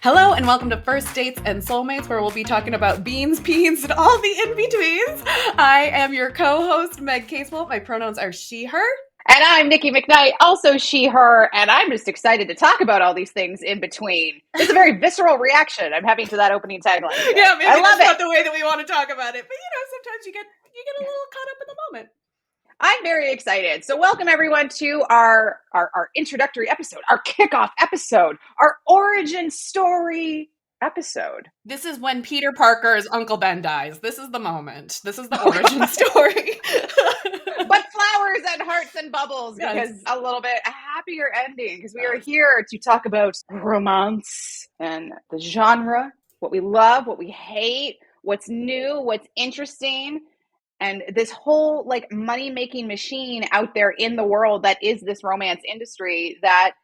Hello and welcome to First Dates and Soulmates, where we'll be talking about beans, peens, and all the in-betweens. I am your co-host, Meg Casewell. My pronouns are she, her. And I'm Nikki McKnight, also she, her, and I'm just excited to talk about all these things in between. It's a very visceral reaction I'm having to that opening tagline. Yeah, maybe I love that's not it. the way that we want to talk about it, but sometimes you get a little caught up in the moment. I'm very excited. So welcome everyone to our introductory episode, our kickoff episode, our origin story episode. This is when Peter Parker's Uncle Ben dies. This is the moment. This is the origin story. But flowers and hearts and bubbles, because Yes. a little bit a happier ending, because we are here to talk about romance and the genre, what we love, what we hate, what's new, what's interesting, and this whole like money-making machine out there in the world that is this romance industry that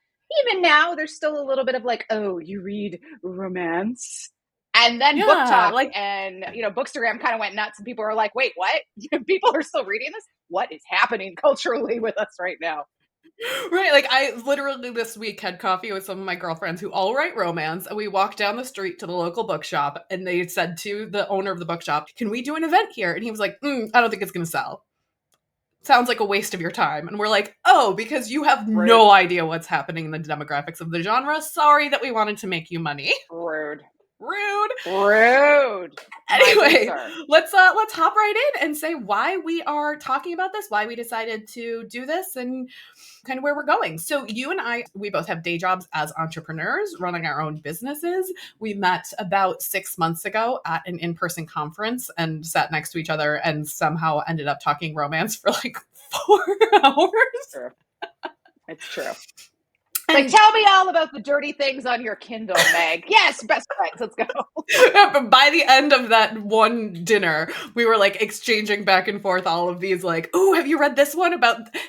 even now there's still a little bit of like, oh, you read romance? And then Yeah, Book Talk like- and Bookstagram kind of went nuts, and people are like, wait, what? People are still reading this? What is happening culturally with us right now? Right, like I literally this week had coffee with some of my girlfriends who all write romance, and we walked down the street to the local bookshop, and they said to the owner of the bookshop, "Can we do an event here?" And he was like, I don't think it's going to sell. Sounds like a waste of your time. And we're like, oh, because you have no idea what's happening in the demographics of the genre. Sorry that we wanted to make you money. Rude. Anyway, let's hop right in and say why we are talking about this, why we decided to do this, and kind of where we're going. So you and I, we both have day jobs as entrepreneurs running our own businesses. We met about 6 months ago at an in-person conference and sat next to each other and somehow ended up talking romance for like 4 hours. It's true. Like, tell me all about the dirty things on your Kindle, Meg. Yes, best friends. Let's go. But by the end of that one dinner, we were like exchanging back and forth all of these like, oh, have you read this one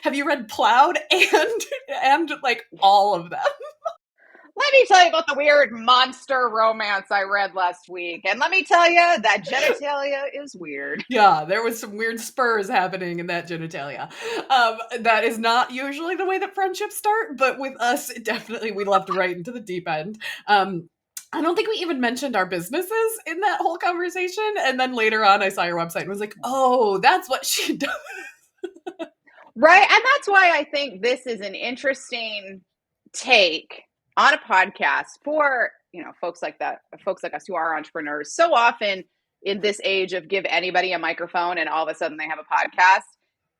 have you read Plowed? And like all of them. Let me tell you about the weird monster romance I read last week. And let me tell you that genitalia is weird. Yeah, there was some weird spurs happening in that genitalia. That is not usually the way that friendships start, but with us, definitely we left right into the deep end. I don't think we even mentioned our businesses in that whole conversation. And then later on, I saw your website and was like, oh, that's what she does. Right. And that's why I think this is an interesting take on a podcast for, folks like us who are entrepreneurs. So often in this age of give anybody a microphone and all of a sudden they have a podcast,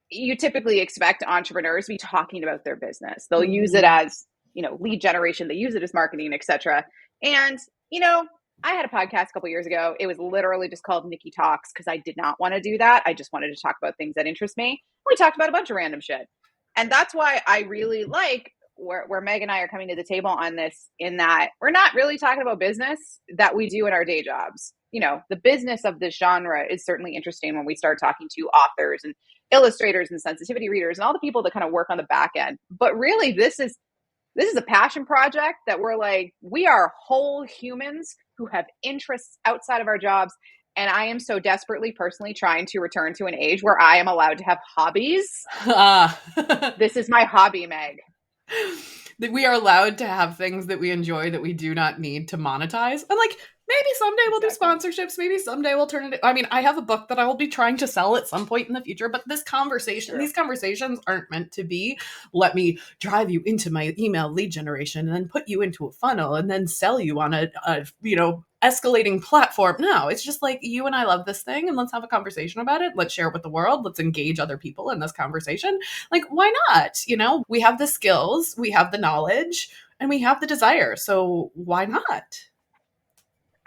you typically expect entrepreneurs to be talking about their business. They'll use it as, lead generation. They use it as marketing, etc. And, I had a podcast a couple years ago. It was literally just called Nikki Talks because I did not want to do that. I just wanted to talk about things that interest me. We talked about a bunch of random shit. And that's why I really like where Meg and I are coming to the table on this, in that we're not really talking about business that we do in our day jobs. The business of this genre is certainly interesting when we start talking to authors and illustrators and sensitivity readers and all the people that kind of work on the back end. But really, this is a passion project that we're like, we are whole humans who have interests outside of our jobs. And I am so desperately personally trying to return to an age where I am allowed to have hobbies. This is my hobby, Meg. That we are allowed to have things that we enjoy that we do not need to monetize. And like, maybe someday we'll do sponsorships. Maybe someday we'll turn it. I mean, I have a book that I will be trying to sell at some point in the future, but these conversations aren't meant to be, let me drive you into my email lead generation and then put you into a funnel and then sell you on a escalating platform. No, it's just like, you and I love this thing and let's have a conversation about it. Let's share it with the world. Let's engage other people in this conversation. Like, why not? We have the skills, we have the knowledge, and we have the desire. So why not?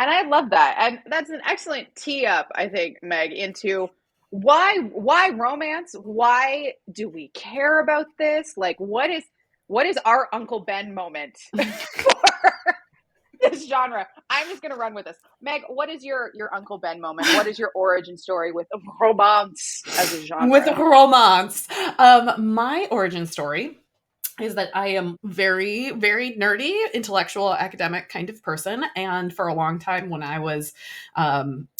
And I love that. And that's an excellent tee up, I think, Meg, into why romance? Why do we care about this? Like, what is our Uncle Ben moment for this genre? I'm just going to run with this. Meg, what is your Uncle Ben moment? What is your origin story with romance as a genre? With romance. My origin story is that I am very, very nerdy, intellectual, academic kind of person. And for a long time when I was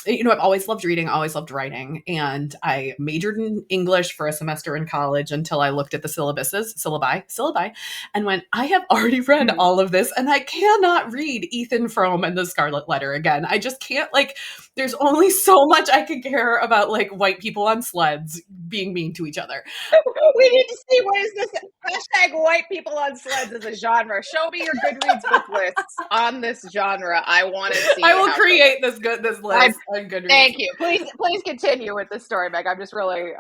I've always loved reading, always loved writing, and I majored in English for a semester in college until I looked at the syllabi, and went, I have already read Mhm. all of this, and I cannot read Ethan Frome and the Scarlet Letter again. I just can't, like, there's only so much I could care about, like, white people on sleds being mean to each other. We need to see, what is this hashtag white people on sleds as a genre. Show me your Goodreads book lists on this genre. I want to see. I will how create this list on Goodreads. Thank you. Please continue with this story, Meg. I'm just really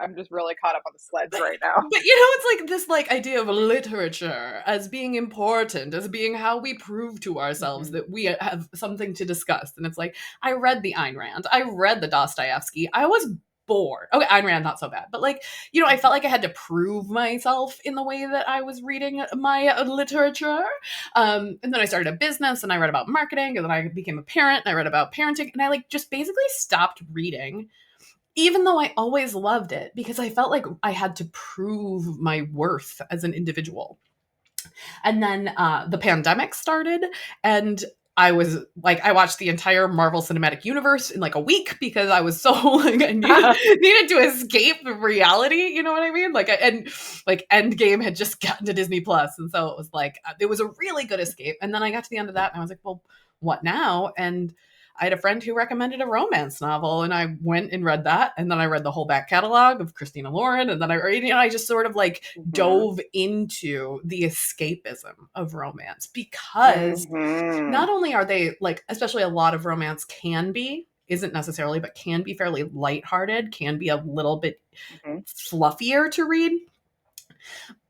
caught up on the sleds right now. But it's like this like idea of literature as being important, as being how we prove to ourselves that we have something to discuss. And it's like, I read the Ayn Rand, I read the Dostoevsky, I was bored. Okay, Ayn Rand, not so bad. But like, I felt like I had to prove myself in the way that I was reading my literature. And then I started a business and I read about marketing, and then I became a parent and I read about parenting, and I like just basically stopped reading, even though I always loved it, because I felt like I had to prove my worth as an individual. And then the pandemic started, and I was like, I watched the entire Marvel Cinematic Universe in like a week because I was so like, I needed to escape reality. You know what I mean? Like, and like Endgame had just gotten to Disney Plus, and so it was like it was a really good escape. And then I got to the end of that, and I was like, well, what now? And I had a friend who recommended a romance novel, and I went and read that. And then I read the whole back catalog of Christina Lauren. And then I just sort of like dove into the escapism of romance, because not only are they like, especially a lot of romance isn't necessarily, but can be fairly lighthearted, can be a little bit fluffier to read.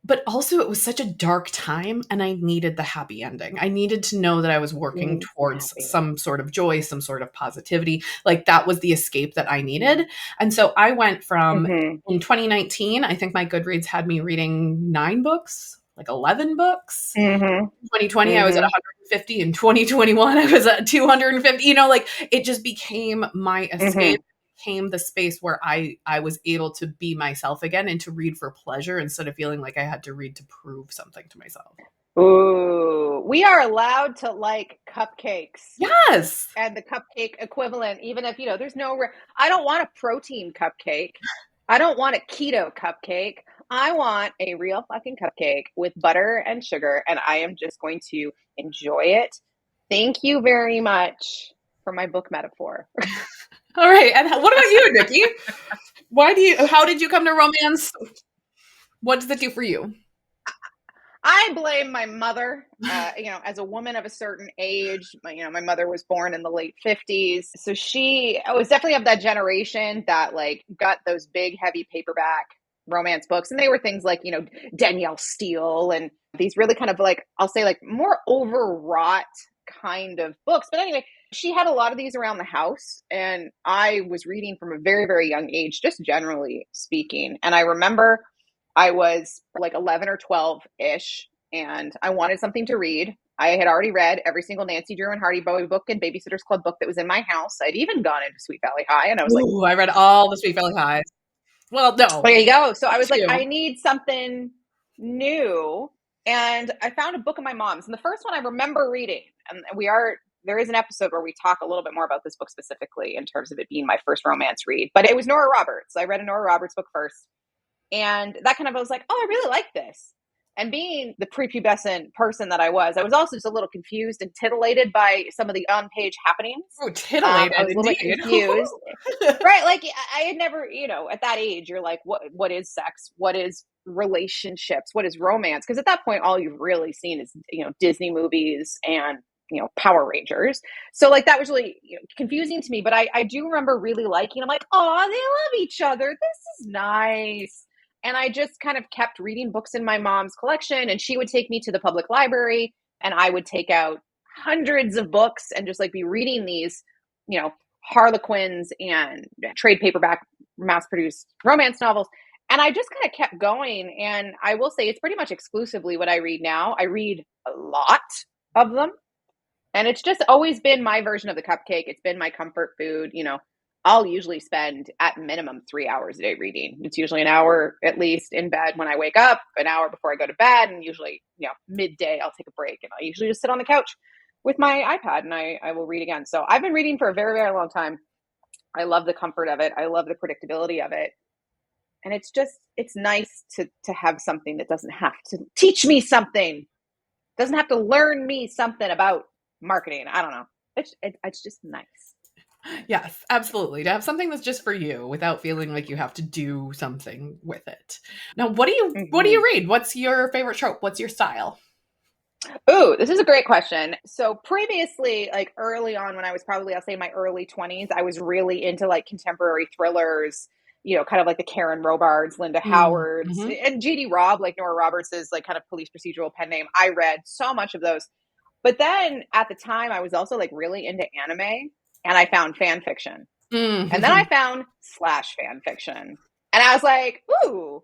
But also, it was such a dark time, and I needed the happy ending. I needed to know that I was working towards some sort of joy, some sort of positivity. Like, that was the escape that I needed. And so I went from, in 2019, I think my Goodreads had me reading 9 books, like 11 books. 2020, I was at 150. In 2021, I was at 250. Like, it just became my escape. Became the space where I was able to be myself again and to read for pleasure instead of feeling like I had to read to prove something to myself. Ooh, we are allowed to like cupcakes. Yes. And the cupcake equivalent, even if, there's I don't want a protein cupcake. I don't want a keto cupcake. I want a real fucking cupcake with butter and sugar, and I am just going to enjoy it. Thank you very much for my book metaphor. All right. And what about you, Nikki? How did you come to romance? What does it do for you? I blame my mother. As a woman of a certain age, my mother was born in the late 50s. So she was definitely of that generation that like got those big, heavy paperback romance books. And they were things like, Danielle Steele and these really kind of like, I'll say like more overwrought kind of books. But anyway, she had a lot of these around the house, and I was reading from a very, very young age, just generally speaking. And I remember I was like 11 or 12-ish, and I wanted something to read. I had already read every single Nancy Drew and Hardy Bowie book and Babysitter's Club book that was in my house. I'd even gone into Sweet Valley High, and I was I read all the Sweet Valley Highs. Well, no. There you go. So I was like, I need something new. And I found a book of my mom's. And the first one I remember reading, and there is an episode where we talk a little bit more about this book specifically in terms of it being my first romance read, but it was Nora Roberts. I read a Nora Roberts book first. And that kind of, I was like, oh, I really like this. And being the prepubescent person that I was also just a little confused and titillated by some of the on-page happenings. Oh, titillated, I was a little bit confused. Right, like I had never, at that age, you're like, what is sex? What is relationships? What is romance? Because at that point, all you've really seen is, Disney movies and, Power Rangers. So like that was really confusing to me. But I do remember really liking, I'm like, oh, they love each other. This is nice. And I just kind of kept reading books in my mom's collection, and she would take me to the public library, and I would take out hundreds of books and just like be reading these, Harlequins and trade paperback mass-produced romance novels. And I just kind of kept going. And I will say it's pretty much exclusively what I read now. I read a lot of them. And it's just always been my version of the cupcake. It's been my comfort food. I'll usually spend at minimum 3 hours a day reading. It's usually an hour at least in bed when I wake up, an hour before I go to bed, and usually, midday I'll take a break, and I usually just sit on the couch with my iPad and I will read again. So I've been reading for a very, very long time. I love the comfort of it. I love the predictability of it. And it's nice to have something that doesn't have to teach me something, doesn't have to learn me something about marketing. I don't know. It's just nice. Yes, absolutely. To have something that's just for you without feeling like you have to do something with it. Now, what do Mm-hmm. you read? What's your favorite trope? What's your style? Ooh, this is a great question. So previously, like early on when I was probably, I'll say my early 20s, I was really into like contemporary thrillers, kind of like the Karen Robards, Linda Howards, Mm-hmm. and G.D. Robb, like Nora Roberts' like kind of police procedural pen name. I read so much of those. But then at the time, I was also like really into anime, and I found fan fiction. And then Mm-hmm. I found slash fan fiction. And I was like, ooh,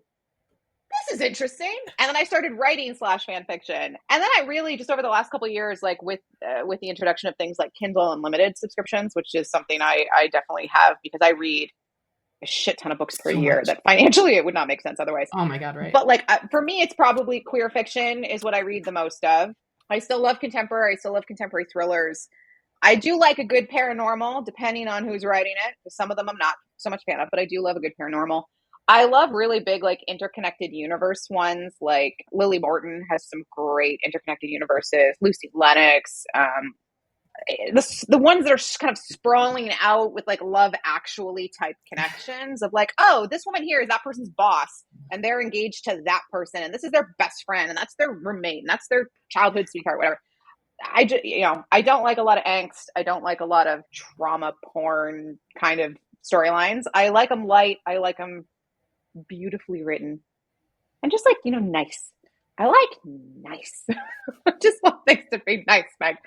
this is interesting. And then I started writing slash fan fiction. And then I really just over the last couple of years, like with the introduction of things like Kindle Unlimited subscriptions, which is something I definitely have because I read a shit ton of books per So year much. that financially it would not make sense otherwise. Oh my God, right. But like for me, it's probably queer fiction is what I read the most of. I still love contemporary. I still love contemporary thrillers. I do like a good paranormal, depending on who's writing it. Some of them I'm not so much a fan of, but I do love a good paranormal. I love really big, like interconnected universe ones. Like Lily Morton has some great interconnected universes. Lucy Lennox, the ones that are kind of sprawling out with like Love Actually type connections of like, oh, this woman here is that person's boss, and they're engaged to that person, and this is their best friend, and that's their roommate, and that's their childhood sweetheart, whatever. I just, I don't like a lot of angst. I don't like a lot of trauma porn kind of storylines. I like them light. I like them beautifully written and just like, nice. I like nice. Just want things to be nice, Meg.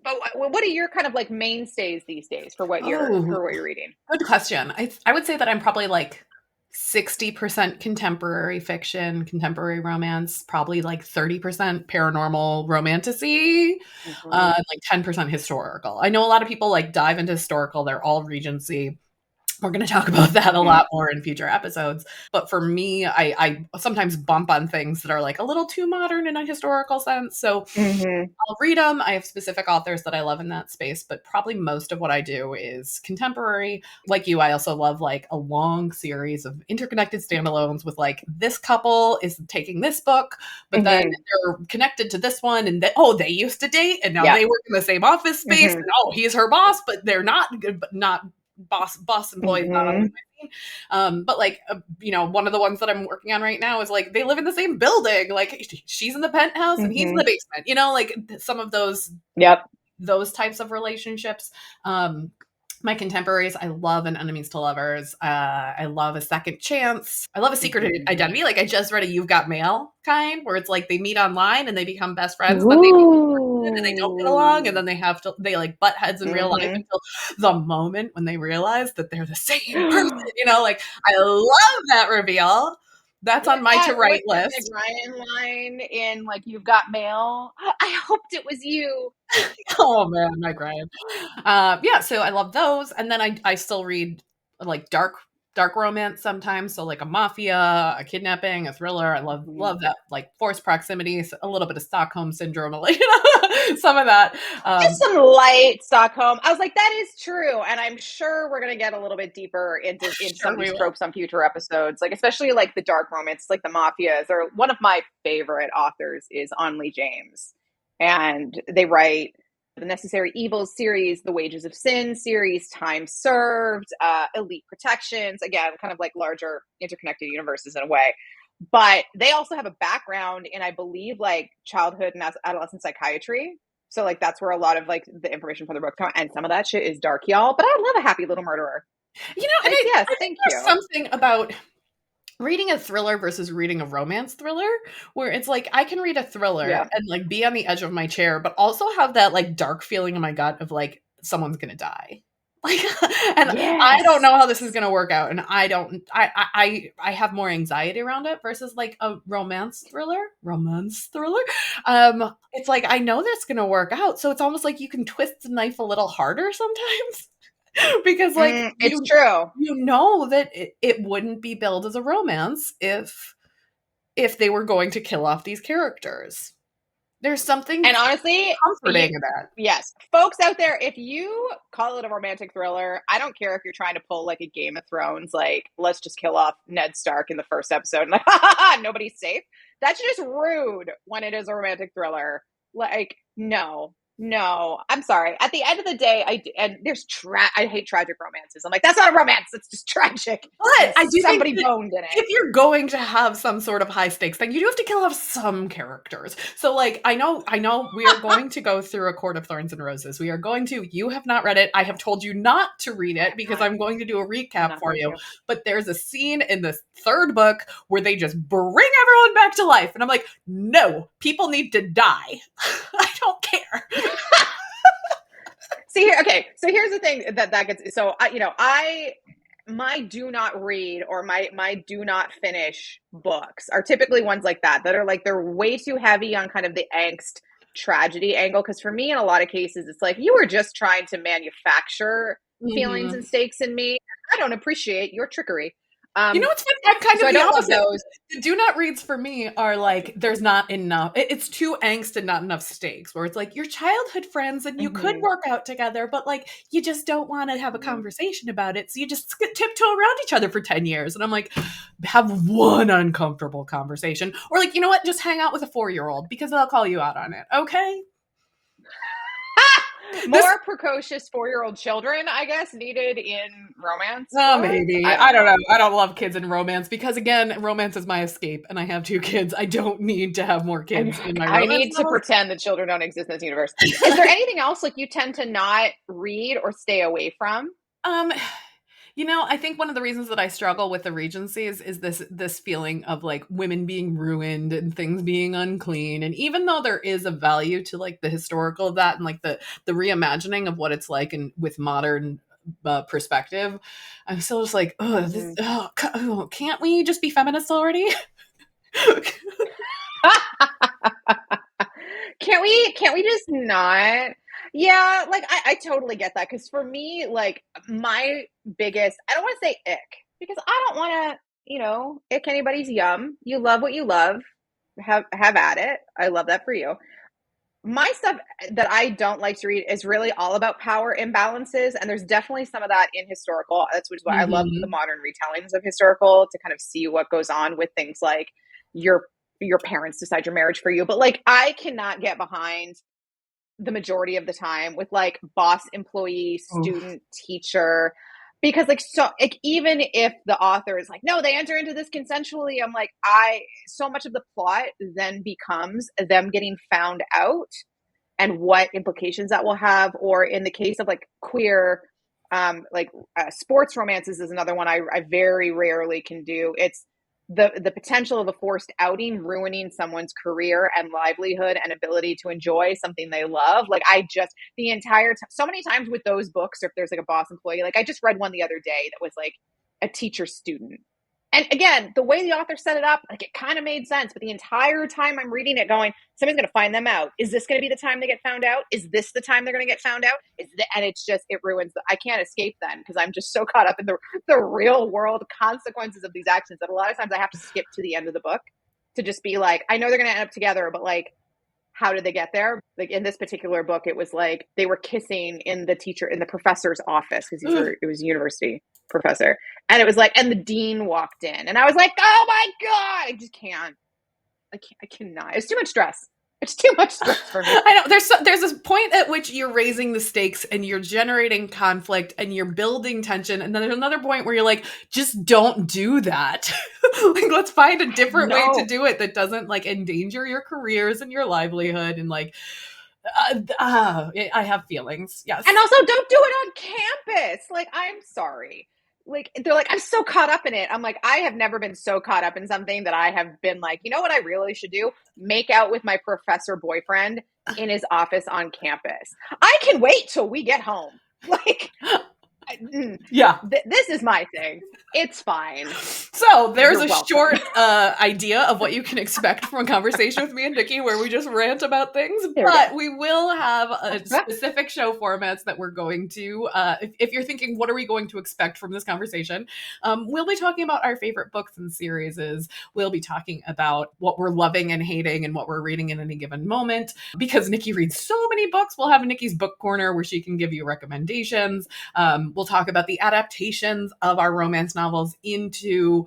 But what are your kind of like mainstays these days for what you're Oh, reading? good question. I would say that I'm probably like 60% contemporary fiction, contemporary romance, probably like 30% paranormal romantasy, Mm-hmm. like 10% historical. I know a lot of people like dive into historical, they're all Regency. We're going to talk about that a Mm-hmm. lot more in future episodes. But for me, I sometimes bump on things that are like a little too modern in a historical sense. So Mm-hmm. I'll read them. I have specific authors that I love in that space, but probably most of what I do is contemporary. Like you, I also love like a long series of interconnected standalones with like this couple is taking this book, but then Mm-hmm. they're connected to this one, and oh, they used to date, and now Yeah. they work in the same office space, Mm-hmm. and oh, he's her boss, but they're not good, but not boss employees not always Mm-hmm. my scene. But like one of the ones that I'm working on right now is like they live in the same building, like she's in the penthouse and he's in Mm-hmm. the basement, like some of Yep. those types of relationships. My contemporaries, I love an enemies to lovers. I love a second chance. I love a secret Mm-hmm. identity. Like I just read a You've Got Mail kind where it's like they meet online and they become best friends and then they and they don't get along and Ooh. then they like butt heads in real life Mm-hmm. until the moment when they realize that they're the same person. Like I love that reveal. That's on my to write What's that Meg list. Ryan line in like You've Got Mail? I hoped it was you. Oh man, my Ryan. Yeah, so I love those, and then I still read like dark romance sometimes. So like a mafia, a kidnapping, a thriller. I Mhm. love that like forced proximity, a little bit of Stockholm syndrome, like some of that. Just some light Stockholm. I was like, that is true, and I'm sure we're gonna get a little bit deeper into some Sure of we these will. tropes on future episodes. Like especially like the dark romance, like the mafias. Or one of my favorite authors is Onley James, and they write the Necessary Evils series, the Wages of Sin series, Time Served, Elite Protections. Again, kind of like larger interconnected universes in a way. But they also have a background in, I believe, like childhood and adolescent psychiatry. So like that's where a lot of like the information from the book come, and some of that shit is dark, y'all. But I love a happy little murderer. And Like, yes, I think thank there's you. something about reading a thriller versus reading a romance thriller where it's like I can read a thriller Yeah. and like be on the edge of my chair, but also have that like dark feeling in my gut of like someone's gonna die. Like, and I don't Yes. know how this is gonna work out, and I don't. I have more anxiety around it versus like a romance thriller. Romance thriller. It's like I know that's gonna work out, so it's almost like you can twist the knife a little harder sometimes because like It's true. you know that it wouldn't be billed as a romance if they were going to kill off these characters. There's something And honestly, comforting in that. yes, folks out there, if you call it a romantic thriller, I don't care if you're trying to pull like a Game of Thrones, like let's just kill off Ned Stark in the first episode, and like, ha ha ha, nobody's safe. That's just rude when it is a romantic thriller. Like, no, no, I'm sorry. At the end of the day, I hate tragic romances. I'm like, that's not a romance. It's just tragic. But And I do think somebody that boned in it. if you're going to have some sort of high stakes thing, you do have to kill off some characters. So like I know we are going to go through A Court of Thorns and Roses. We are going to, you have not read it. I have told you not to read it because I'm going to do a recap for you. But there's a scene in the third book where they just bring everyone back to life. And I'm like, no, people need to die. I don't care. See here, okay. So here's the thing that gets. So my do not read or my do not finish books are typically ones like that are like they're way too heavy on kind of the angst tragedy angle. Because for me, in a lot of cases, it's like you were just trying to manufacture feelings and stakes in me. I don't appreciate your trickery. You know what's funny? I'm kind so of I the don't love opposite. those. The do not reads for me are like there's not enough. It's too angst and not enough stakes. Where it's like your childhood friends and you could work out together, but like you just don't want to have a conversation about it, so you just tiptoe around each other for 10 years. And I'm like, have one uncomfortable conversation, or like, you know what? Just hang out with a 4-year-old because they'll call you out on it. Okay. More precocious 4-year-old children, I guess, needed in romance. Oh, maybe. I don't know. I don't love kids in romance because, again, romance is my escape, and I have 2 kids. I don't need to have more kids in my romance. I need to pretend that children don't exist in this universe. Is there anything else like you tend to not read or stay away from? I think one of the reasons that I struggle with the Regencies is this feeling of like women being ruined and things being unclean. And even though there is a value to like the historical of that and like the reimagining of what it's like and with modern perspective, I'm still just like, can't we just be feminists already? Can't we just not? Yeah, like I totally get that. Because for me, like my biggest, I don't want to say ick because I don't want to, ick anybody's yum. You love what you love. Have at it. I love that for you. My stuff that I don't like to read is really all about power imbalances. And there's definitely some of that in historical. That's which is why I love the modern retellings of historical to kind of see what goes on with things like your parents decide your marriage for you. But like I cannot get behind the majority of the time with like boss, employee, student, teacher, because like even if the author is like, no, they enter into this consensually, I'm like, so much of the plot then becomes them getting found out and what implications that will have. Or in the case of like queer, sports romances is another one I very rarely can do. It's the potential of a forced outing ruining someone's career and livelihood and ability to enjoy something they love. Like the entire time, so many times with those books, or if there's like a boss employee, like I just read one the other day that was like a teacher student. And again, the way the author set it up, like it kind of made sense. But the entire time I'm reading it going, somebody's going to find them out. Is this going to be the time they get found out? Is this the time they're going to get found out? And it's just, it ruins I can't escape then because I'm just so caught up in the real world consequences of these actions that a lot of times I have to skip to the end of the book to just be like, I know they're going to end up together, but like, how did they get there? Like in this particular book, it was like they were kissing in the professor's office because it was a university professor. And it was like, and the dean walked in and I was like, oh my God, I just can't. I cannot. It's too much stress. It's too much stress for me. I know there's this point at which you're raising the stakes and you're generating conflict and you're building tension. And then there's another point where you're like, just don't do that. Like, let's find a different way to do it that doesn't like endanger your careers and your livelihood. And like, I have feelings. Yes. And also don't do it on campus. Like, I'm sorry. Like, they're like, I'm so caught up in it. I'm like, I have never been so caught up in something that I have been like, you know what I really should do? Make out with my professor boyfriend in his office on campus. I can wait till we get home. Like, Yeah. This is my thing. It's fine. So there's You're a welcome. short idea of what you can expect from a conversation with me and Nikki where we just rant about things, There we but go. we will have a specific show formats that we're going to, if you're thinking, what are we going to expect from this conversation? We'll be talking about our favorite books and series. We'll be talking about what we're loving and hating and what we're reading in any given moment. Because Nikki reads so many books, we'll have Nikki's book corner where she can give you recommendations. We'll talk about the adaptations of our romance novels into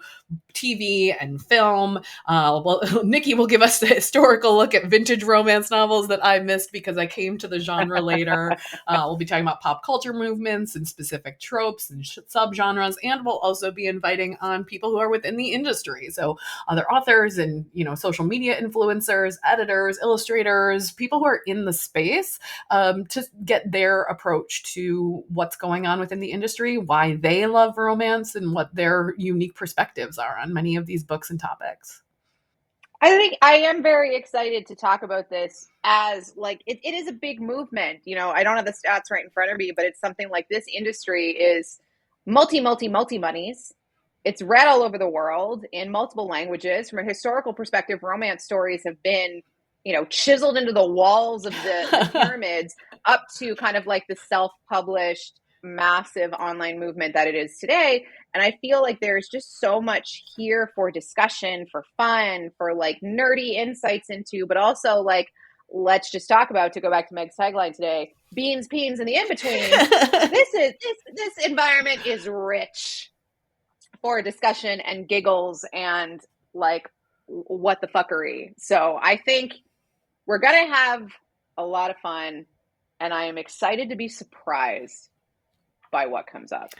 TV and film. Well, Nikki will give us the historical look at vintage romance novels that I missed because I came to the genre later. We'll be talking about pop culture movements and specific tropes and subgenres, and we'll also be inviting on people who are within the industry. So other authors and, social media influencers, editors, illustrators, people who are in the space, to get their approach to what's going on within the industry, why they love romance, and what their unique perspectives are on many of these books and topics. I think I am very excited to talk about this as it is a big movement. I don't have the stats right in front of me, but it's something like this industry is multi monies. It's read all over the world in multiple languages. From a historical perspective, romance stories have been, chiseled into the walls of the pyramids up to kind of like the self-published massive online movement that it is today. And I feel like there's just so much here for discussion, for fun, for nerdy insights into, but also let's just talk about, to go back to Meg's tagline today, beans, peens, and the in-between. This environment is rich for discussion and giggles and what the fuckery. So I think we're going to have a lot of fun, and I am excited to be surprised by what comes up.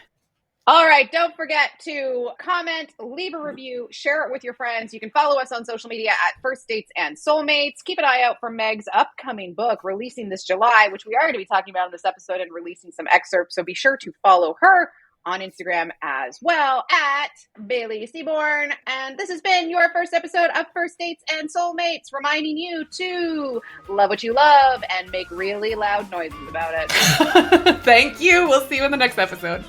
All right, don't forget to comment, leave a review, share it with your friends. You can follow us on social media at First Dates and Soulmates. Keep an eye out for Meg's upcoming book releasing this July, which we are going to be talking about in this episode and releasing some excerpts. So be sure to follow her on Instagram as well at Bailey Seaborn. And this has been your first episode of First Dates and Soulmates, reminding you to love what you love and make really loud noises about it. Thank you. We'll see you in the next episode.